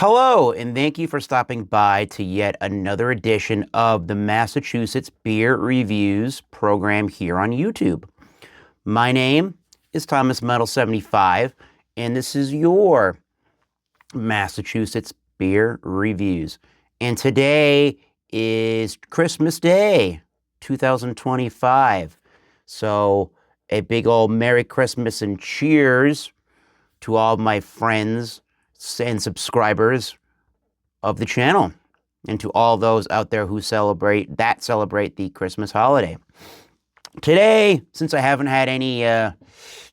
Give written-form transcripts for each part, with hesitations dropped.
Hello, and thank you for stopping by to yet another edition of the Massachusetts Beer Reviews program here on YouTube. My name is Thomas Metal 75, and this is your Massachusetts Beer Reviews. And today is Christmas Day, 2025. So a big old Merry Christmas and cheers to all of my friends and subscribers of the channel, and to all those out there who celebrate the Christmas holiday. Today, since I haven't had any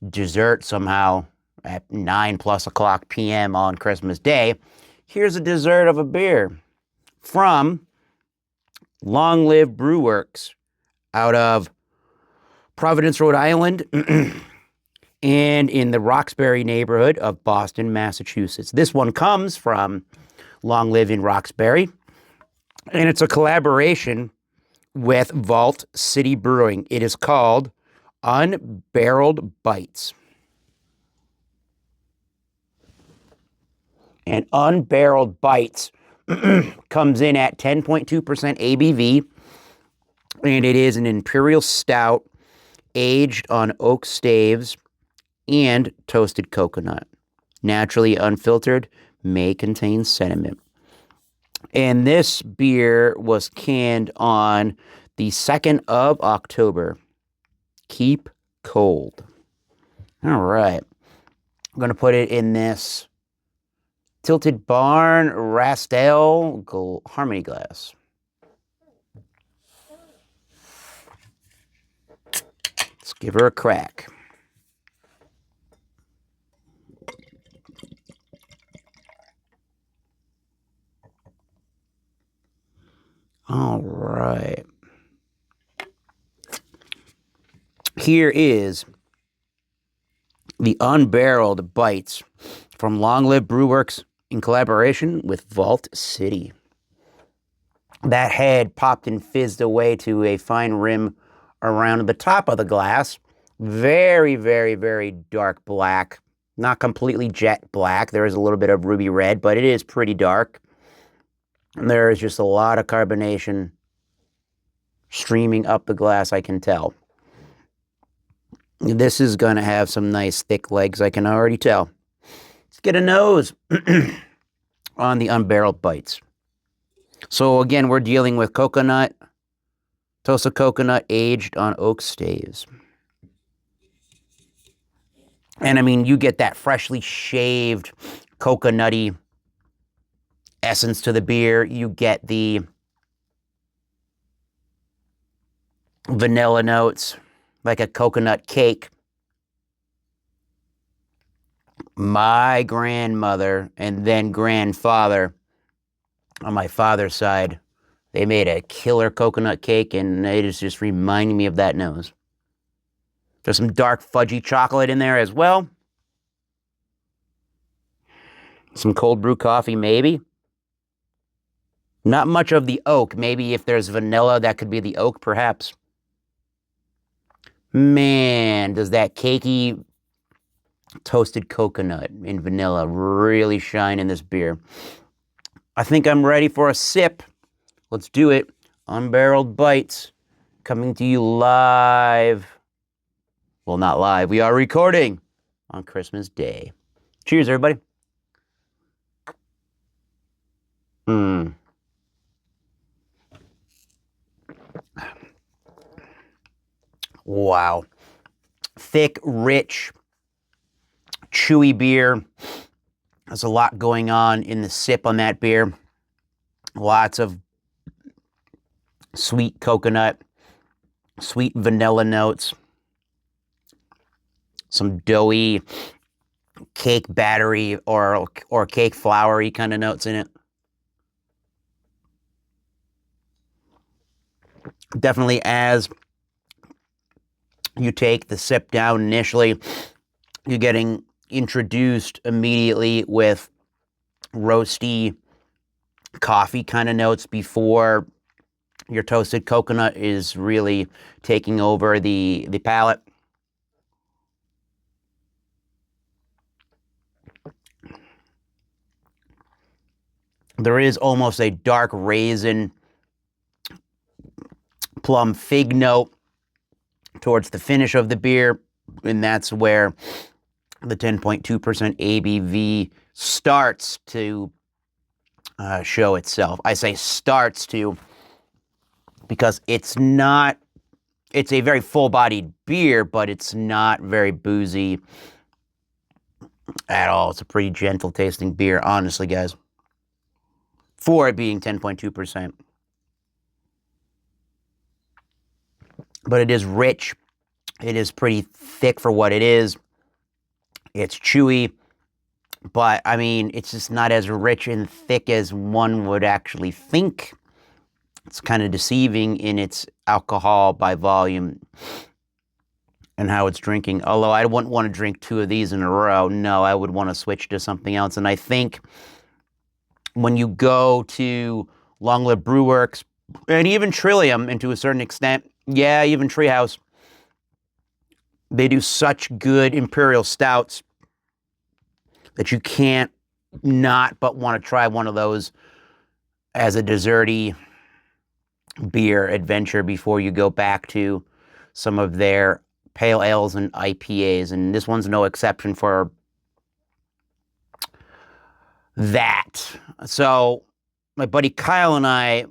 dessert somehow at 9+ p.m. on Christmas Day, here's a dessert of a beer from Longlive Beerworks out of Providence, Rhode Island, and in the Roxbury neighborhood of Boston, Massachusetts. This one comes from Longlive in Roxbury, and it's a collaboration with Vault City Brewing. It is called Unbarreled Bites. And Unbarreled Bites comes in at 10.2% ABV, and it is an Imperial Stout aged on oak staves and toasted coconut. Naturally unfiltered, may contain sediment. And this beer was canned on the 2nd of October. Keep cold. All right. I'm going to put it in this Tilted Barn Rastel Harmony glass. Let's give her a crack. All right. Here is the Unbarreled Bites from Longlive Beerworks in collaboration with Vault City. That head popped and fizzed away to a fine rim around the top of the glass. Very, very, very dark black. Not completely jet black. There is a little bit of ruby red, but it is pretty dark. There is just a lot of carbonation streaming up the glass, I can tell. This is going to have some nice thick legs, I can already tell. Let's get a nose on the Unbarreled Bites. So again, we're dealing with coconut, toasted coconut aged on oak staves. And I mean, you get that freshly shaved coconutty essence to the beer. You get the vanilla notes, like a coconut cake. My grandmother and then grandfather on my father's side, they made a killer coconut cake, and it is just reminding me of that nose. There's some dark fudgy chocolate in there as well. Some cold brew coffee, maybe. Not much of the oak. Maybe if there's vanilla, that could be the oak, perhaps. Man, does that cakey toasted coconut and vanilla really shine in this beer. I think I'm ready for a sip. Let's do it. Unbarreled Bites, coming to you live. Well, not live. We are recording on Christmas Day. Cheers, everybody. Wow. Thick, rich, chewy beer. There's a lot going on in the sip on that beer. Lots of sweet coconut, sweet vanilla notes, some doughy cake battery or cake floury kind of notes in it. Definitely, as you take the sip down initially, you're getting introduced immediately with roasty coffee kind of notes before your toasted coconut is really taking over the palate. There is almost a dark raisin, plum fig note towards the finish of the beer, and that's where the 10.2% ABV starts to show itself. I say starts to because it's not, it's a very full-bodied beer, but it's not very boozy at all. It's a pretty gentle tasting beer, honestly, guys, for it being 10.2%. But it is rich. It is pretty thick for what it is. It's chewy, but I mean, it's just not as rich and thick as one would actually think. It's kind of deceiving in its alcohol by volume and how it's drinking. Although I wouldn't want to drink 2 of these in a row. No, I would want to switch to something else. And I think when you go to Longlive Beerworks and even Trillium, and to a certain extent, yeah, even Treehouse, they do such good Imperial Stouts that you can't not but want to try one of those as a desserty beer adventure before you go back to some of their pale ales and IPAs. And this one's no exception for that. So my buddy Kyle and I,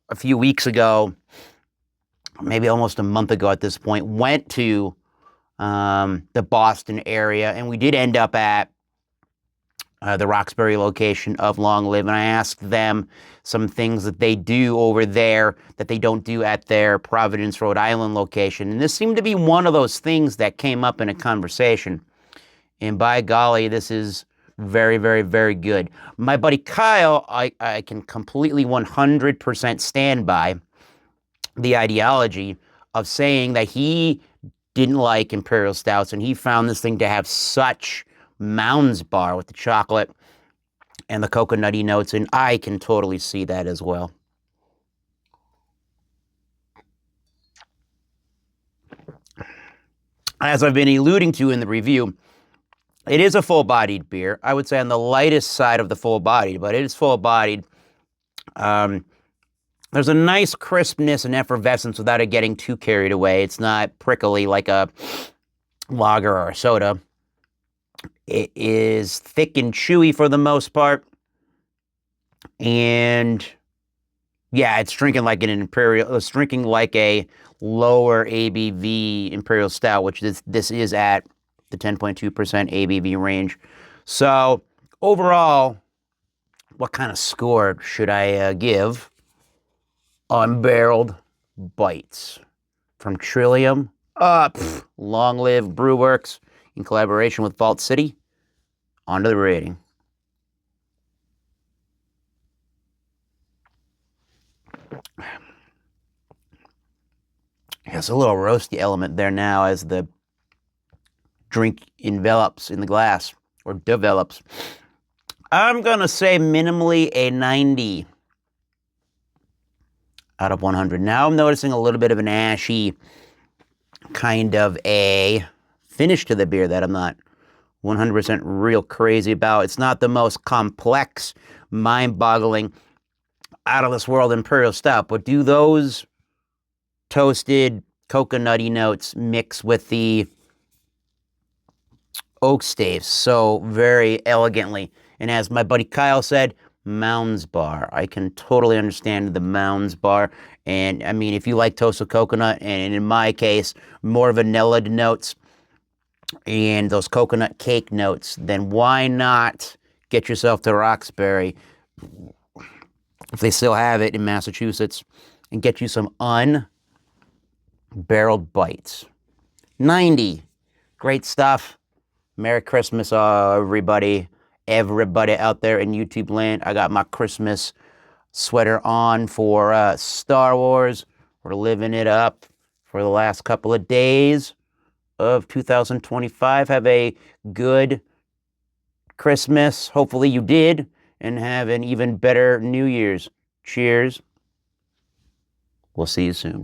a few weeks ago, maybe almost a month ago at this point, went to the Boston area, and we did end up at the Roxbury location of Longlive, and I asked them some things that they do over there that they don't do at their Providence, Rhode Island location. And this seemed to be one of those things that came up in a conversation. And by golly, this is very, very, very good. My buddy Kyle, I can completely 100% stand by the ideology of saying that he didn't like Imperial Stouts, and he found this thing to have such Mounds Bar with the chocolate and the coconutty notes, and I can totally see that as well. As I've been alluding to in the review, it is a full-bodied beer. I would say on the lightest side of the full-bodied, but it is full-bodied. There's a nice crispness and effervescence without it getting too carried away. It's not prickly like a lager or a soda. It is thick and chewy for the most part. And yeah, it's drinking like an Imperial, it's drinking like a lower ABV Imperial Stout, which this is at the 10.2% ABV range. So overall, what kind of score should I give Unbarreled Bites from Trillium? Longlive Beerworks in collaboration with Vault City. On to the rating. There's a little roasty element there now as the drink envelops in the glass, or develops. I'm going to say minimally a 90 out of 100. Now I'm noticing a little bit of an ashy kind of a finish to the beer that I'm not 100% real crazy about. It's not the most complex, mind-boggling, out-of-this-world Imperial Stout, but do those toasted coconutty notes mix with the oak staves so very elegantly? And as my buddy Kyle said, Mounds Bar. I can totally understand the Mounds Bar. And I mean, if you like toasted coconut, and in my case, more vanilla notes and those coconut cake notes, then why not get yourself to Roxbury, if they still have it in Massachusetts, and get you some Unbarreled Bites. 90. Great stuff. Merry Christmas, everybody. Everybody out there in YouTube land. I got my Christmas sweater on for Star Wars. We're living it up for the last couple of days of 2025. Have a good Christmas. Hopefully you did. And have an even better New Year's. Cheers. We'll see you soon.